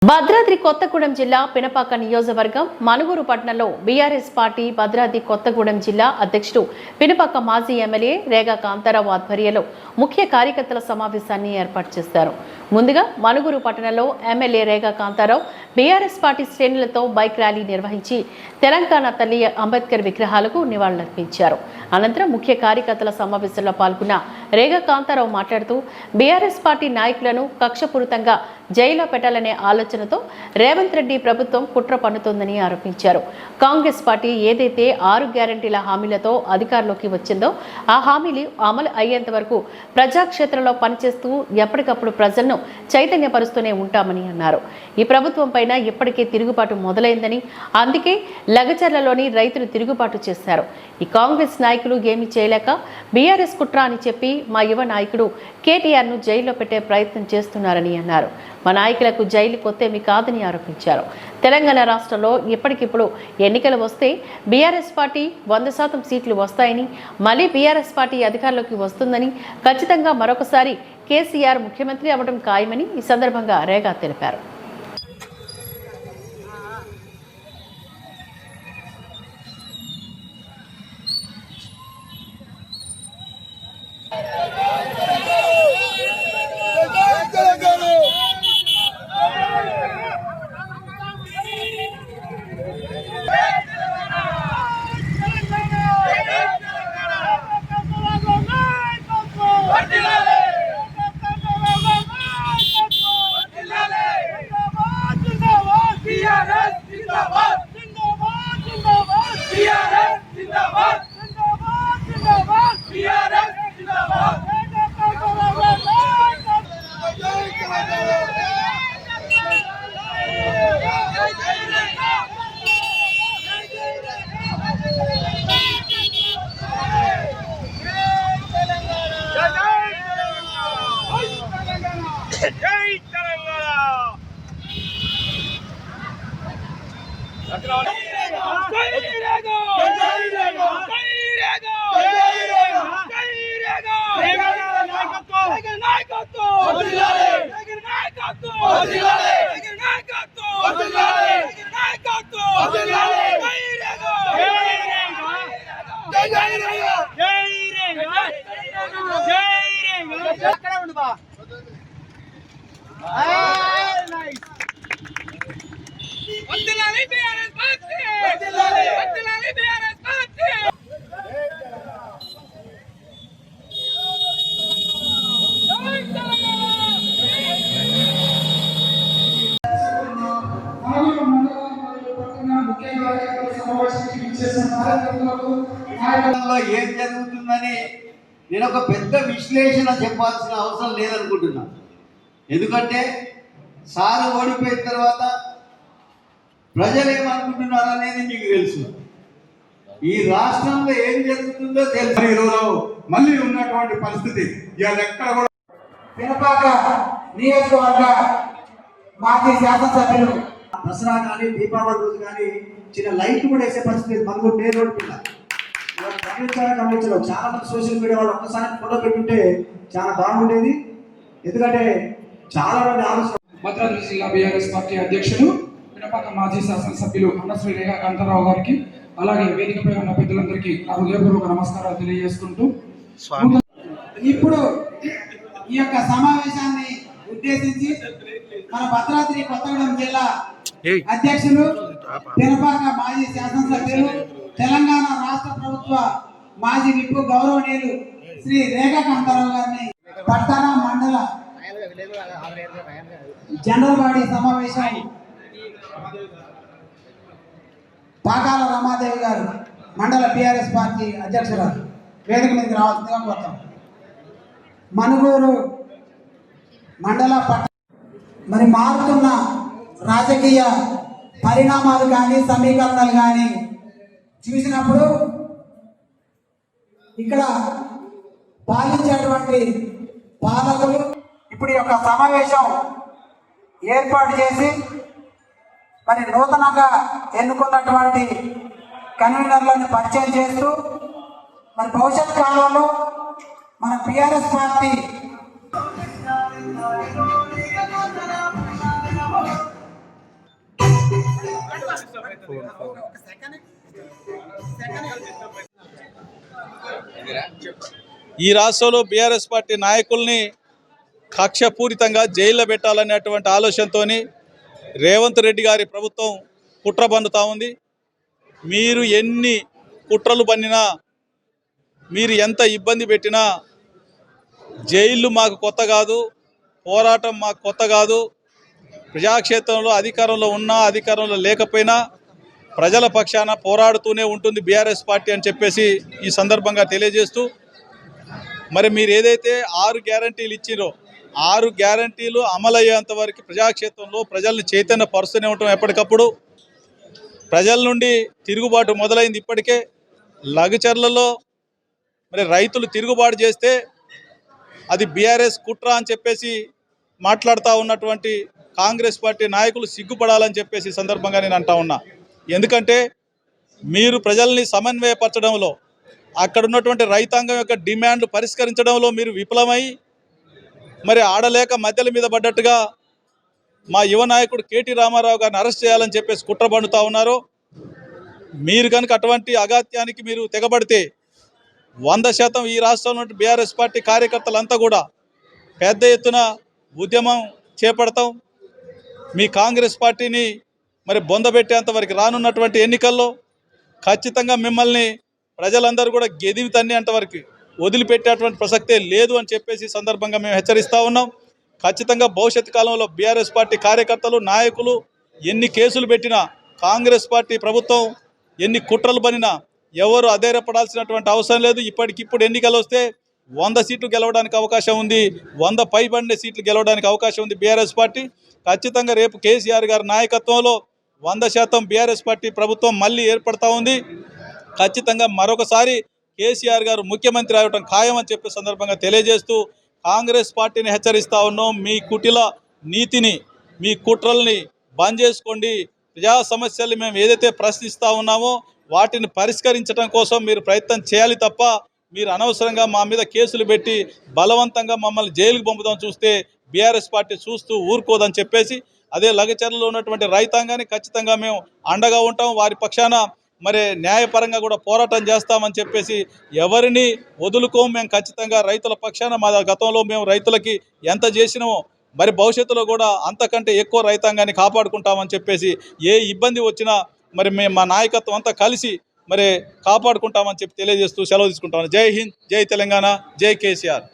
భద్రాద్రి కొత్తగూడెం జిల్లా పినపాక నియోజకవర్గం మనుగూరు పట్టణంలో బీఆర్ఎస్ పార్టీ భద్రాద్రి కొత్తగూడెం జిల్లా అధ్యక్షుడు పినపాక మాజీ ఎమ్మెల్యే రేగా కాంతారావు ఆధ్వర్యంలో ముఖ్య కార్యకర్తల సమావేశాన్ని ఏర్పాటు చేశారు. ముందుగా మనుగూరు పట్టణంలో MLA Rega Kantharao BRS party శ్రేణులతో బైక్ ర్యాలీ నిర్వహించి తెలంగాణ తల్లి అంబేద్కర్ విగ్రహాలకు నివాళులర్పించారు. అనంతరం ముఖ్య కార్యకర్తల సమావేశంలో పాల్గొన్న రేగా కాంతారావు మాట్లాడుతూ బీఆర్ఎస్ పార్టీ నాయకులను కక్షపూరితంగా జైల్లో పెట్టాలనే ఆలోచనతో రేవంత్ రెడ్డి ప్రభుత్వం కుట్ర పన్నుతోందని ఆరోపించారు. కాంగ్రెస్ పార్టీ ఏదైతే 6 గ్యారంటీల హామీలతో అధికారంలోకి వచ్చిందో ఆ హామీలు అమలు అయ్యేంత వరకు ప్రజాక్షేత్రంలో పనిచేస్తూ ఎప్పటికప్పుడు ప్రజలను చైతన్యపరుస్తూనే ఉంటామని అన్నారు. ఈ ప్రభుత్వం పైన ఇప్పటికే తిరుగుబాటు మొదలైందని, అందుకే లగచర్లలోని రైతులు తిరుగుబాటు చేశారు. ఈ కాంగ్రెస్ నాయకులు ఏమీ చేయలేక బీఆర్ఎస్ కుట్ర అని చెప్పి మా యువ నాయకుడు కేటీఆర్ను జైల్లో పెట్టే ప్రయత్నం చేస్తున్నారని అన్నారు. మా నాయకులకు జైలు కొత్తేమీ కాదని ఆరోపించారు. తెలంగాణ రాష్ట్రంలో ఇప్పటికిప్పుడు ఎన్నికలు వస్తే బీఆర్ఎస్ పార్టీ 100% సీట్లు వస్తాయని, మళ్ళీ బీఆర్ఎస్ పార్టీ అధికారంలోకి వస్తుందని, ఖచ్చితంగా మరొకసారి కేసీఆర్ ముఖ్యమంత్రి అవ్వడం ఖాయమని ఈ సందర్భంగా రేగా తెలిపారు. ఏం జరుగుతుందని నేను ఒక పెద్ద విశ్లేషణ చెప్పాల్సిన అవసరం లేదనుకుంటున్నా. ఎందుకంటే సారు ఓడిపోయిన తర్వాత ప్రజలు ఏమనుకుంటున్నారు అనేది మీకు తెలుసు. ఈ రాష్ట్రంలో ఏం జరుగుతుందో తెలుసు. ఈరోజు మళ్ళీ ఉన్నటువంటి పరిస్థితి ఇవాళ ఎక్కడ కూడా పినపాక నియోజకవర్గ మాజీ శాసనసభ్యులు దసరా కానీ దీపావళి రోజు కానీ చిన్న లైట్ కూడా వేసే పరిస్థితి మనకు డే రోడ్ పిల్ల గమనించడం చాలా మంది సోషల్ మీడియా వాళ్ళు ఒక్కసారి ఫోటో పెట్టుంటే చాలా బాగుండేది. ఎందుకంటే చాలా మంది ఆలోచన. భద్రాద్రి జిల్లా బీఆర్ఎస్ పార్టీ అధ్యక్షులు పినపాక మాజీ శాసనసభ్యులు అన్నశ్రీ రేగా కాంతారావు గారికి, అలాగే వేదికపై ఉన్న పెద్దలందరికీ నా హృదయపూర్వక నమస్కారాలు తెలియజేసుకుంటూ ఇప్పుడు ఈ యొక్క సమావేశాన్ని ఉద్దేశించి మన భద్రాద్రి కొత్తగూడెం జిల్లా అధ్యక్షులు పినపాక మాజీ శాసనసభ్యులు తెలంగాణ రాష్ట్ర ప్రభుత్వ మాజీ విప్పు గౌరవనీయులు శ్రీ రేగా కాంతారావు గారిని పట్టణ మండల జనరల్ బాడీ సమావేశం పాకాల రమాదేవి గారు మండల బీఆర్ఎస్ పార్టీ అధ్యక్షురాలు వేదిక మీదకి రావాల్సిందిగా కోరుతాం. మనుగూరు మండల మరి మారుతున్న రాజకీయ పరిణామాలు కానీ సమీకరణలు కానీ చూసినప్పుడు ఇక్కడ పాలించేటువంటి పాలకులు ఇప్పుడు యొక్క సమావేశం ఏర్పాటు చేసి మరి నూతనంగా ఎన్నుకున్నటువంటి కన్వీనర్లను పరిచయం చేస్తూ మరి భవిష్యత్ కాలంలో మన బీఆర్ఎస్ పార్టీ ఈ రాష్ట్రంలో బీఆర్ఎస్ పార్టీ నాయకుల్ని కక్షపూరితంగా జైల్లో పెట్టాలనేటువంటి ఆలోచనతో రేవంత్ రెడ్డి గారి ప్రభుత్వం కుట్ర పన్నుతా ఉంది. మీరు ఎన్ని కుట్రలు పన్నినా, మీరు ఎంత ఇబ్బంది పెట్టినా జైళ్ళు మాకు కొత్త కాదు, పోరాటం మాకు కొత్త కాదు. ప్రజాక్షేత్రంలో అధికారంలో ఉన్నా అధికారంలో లేకపోయినా ప్రజల పక్షాన పోరాడుతూనే ఉంటుంది బీఆర్ఎస్ పార్టీ అని చెప్పేసి ఈ సందర్భంగా తెలియజేస్తూ, మరి మీరు ఏదైతే 6 గ్యారంటీలు ఇచ్చిరో 6 గ్యారంటీలు అమలయ్యేంత వరకు ప్రజాక్షేత్రంలో ప్రజల్ని చైతన్యపరుస్తూనే ఉంటాం. ఎప్పటికప్పుడు ప్రజల నుండి తిరుగుబాటు మొదలైంది. ఇప్పటికే లగచర్లలో మరి రైతులు తిరుగుబాటు చేస్తే అది బీఆర్ఎస్ కుట్ర అని చెప్పేసి మాట్లాడుతూ ఉన్నటువంటి కాంగ్రెస్ పార్టీ నాయకులు సిగ్గుపడాలని చెప్పేసి సందర్భంగా నేను అంటా ఉన్నా. ఎందుకంటే మీరు ప్రజల్ని సమన్వయపరచడంలో, అక్కడ ఉన్నటువంటి రైతాంగం యొక్క డిమాండ్లు పరిష్కరించడంలో మీరు విఫలమై మరి ఆడలేక మధ్యల మీద పడ్డట్టుగా మా యువ నాయకుడు కేటీ రామారావు గారిని అరెస్ట్ చేయాలని చెప్పేసి కుట్ర పన్నుతా ఉన్నారు. మీరు కనుక అటువంటి అగాత్యానికి మీరు తెగబడితే 100% ఈ రాష్ట్రంలో బీఆర్ఎస్ పార్టీ కార్యకర్తలంతా కూడా పెద్ద ఎత్తున ఉద్యమం చేపడతాం. మీ కాంగ్రెస్ పార్టీని మరి బొందబెట్టేంత వరకు రానున్నటువంటి ఎన్నికల్లో ఖచ్చితంగా మిమ్మల్ని ప్రజలందరూ కూడా గెదివి తన్నేంతవరకు వదిలిపెట్టేటువంటి ప్రసక్తే లేదు అని చెప్పేసి సందర్భంగా మేము హెచ్చరిస్తూ ఉన్నాం. ఖచ్చితంగా భవిష్యత్తు కాలంలో బీఆర్ఎస్ పార్టీ కార్యకర్తలు, నాయకులు ఎన్ని కేసులు పెట్టినా, కాంగ్రెస్ పార్టీ ప్రభుత్వం ఎన్ని కుట్రలు పనినా ఎవరు అధైర్యపడాల్సినటువంటి అవసరం లేదు. ఇప్పటికిప్పుడు ఎన్నికలు వస్తే 100 సీట్లు గెలవడానికి అవకాశం ఉంది, 100 పైబడిన సీట్లు గెలవడానికి అవకాశం ఉంది బీఆర్ఎస్ పార్టీ. ఖచ్చితంగా రేపు కేసీఆర్ గారి నాయకత్వంలో 100% బీఆర్ఎస్ పార్టీ ప్రభుత్వం మళ్ళీ ఏర్పడతా ఉంది. ఖచ్చితంగా మరొకసారి కేసీఆర్ గారు ముఖ్యమంత్రి అవ్వటం ఖాయమని చెప్పే సందర్భంగా తెలియజేస్తూ కాంగ్రెస్ పార్టీని హెచ్చరిస్తూ ఉన్నాం. మీ కుటిల నీతిని, మీ కుట్రల్ని బంద్ చేసుకోండి. ప్రజా సమస్యల్ని మేము ఏదైతే ప్రశ్నిస్తూ ఉన్నామో వాటిని పరిష్కరించడం కోసం మీరు ప్రయత్నం చేయాలి తప్ప మీరు అనవసరంగా మా మీద కేసులు పెట్టి బలవంతంగా మమ్మల్ని జైలుకు పంపుదాం చూస్తే బీఆర్ఎస్ పార్టీ చూస్తూ ఊరుకోదని చెప్పేసి, అదే లగచర్లలో ఉన్నటువంటి రైతాంగాన్ని ఖచ్చితంగా మేము అండగా ఉంటాం. వారి పక్షాన మరి న్యాయపరంగా కూడా పోరాటం చేస్తామని చెప్పేసి ఎవరిని వదులుకోం. మేము ఖచ్చితంగా రైతుల పక్షాన, మా గతంలో మేము రైతులకి ఎంత చేసినామో మరి భవిష్యత్తులో కూడా అంతకంటే ఎక్కువ రైతాంగాన్ని కాపాడుకుంటామని చెప్పేసి, ఏ ఇబ్బంది వచ్చినా మరి మేము మా నాయకత్వం అంతా కలిసి మరి కాపాడుకుంటామని చెప్పి తెలియజేస్తూ సెలవు తీసుకుంటామని. జై హింద్, జై తెలంగాణ, జై కేసీఆర్.